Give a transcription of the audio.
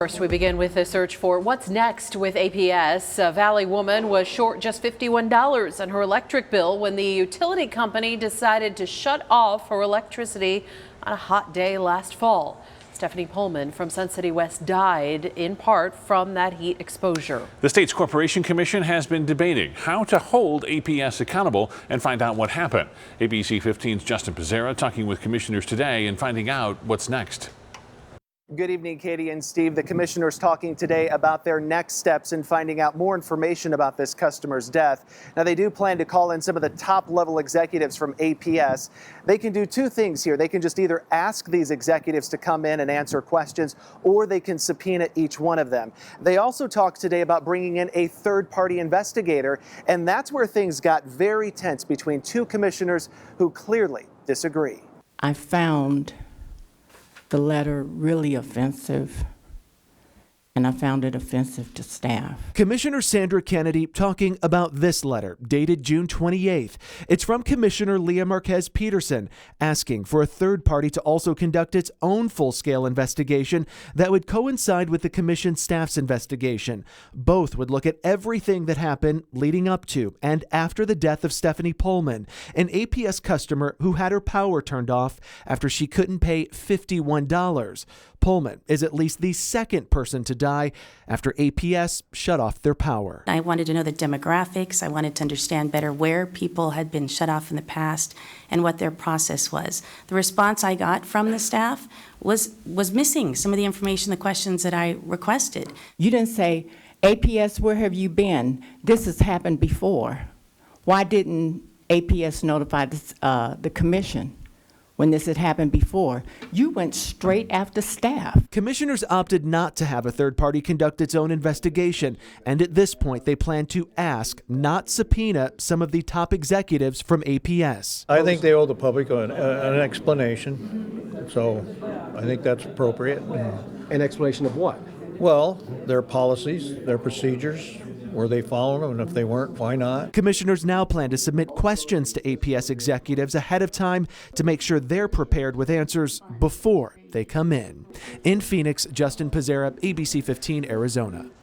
First, we begin with a search for what's next with APS. A Valley woman was short just $51 on her electric bill when the utility company decided to shut off her electricity on a hot day last fall. Stephanie Pullman from Sun City West died in part from that heat exposure. The state's Corporation Commission has been debating how to hold APS accountable and find out what happened. ABC 15's Justin Pizzera talking with commissioners today and finding out what's next. Good evening, Katie and Steve. The commissioners talking today about their next steps in finding out more information about this customer's death. Now, they do plan to call in some of the top level executives from APS. They can do two things here. They can just either ask these executives to come in and answer questions, or they can subpoena each one of them. They also talked today about bringing in a third-party investigator, and that's where things got very tense between two commissioners who clearly disagree. I found the letter really offensive, and I found it offensive to staff. Commissioner Sandra Kennedy talking about this letter dated June 28th. It's from Commissioner Leah Marquez Peterson asking for a third party to also conduct its own full-scale investigation that would coincide with the commission staff's investigation. Both would look at everything that happened leading up to and after the death of Stephanie Pullman, an APS customer who had her power turned off after she couldn't pay $51. Pullman is at least the second person to die after APS shut off their power. I wanted to know the demographics. I wanted to understand better where people had been shut off in the past and what their process was. The response I got from the staff was missing some of the information, the questions that I requested. You didn't say, APS, where have you been? This has happened before. Why didn't APS notify the commission when this had happened before? You went straight after staff. Commissioners opted not to have a third party conduct its own investigation, and at this point they plan to ask, not subpoena, some of the top executives from APS. I think they owe the public an explanation, so I think that's appropriate. An explanation of what? Well, their policies, their procedures, were they following them, and if they weren't, why not? Commissioners now plan to submit questions to APS executives ahead of time to make sure they're prepared with answers before they come in. In Phoenix, Justin Pizzera, ABC 15, Arizona.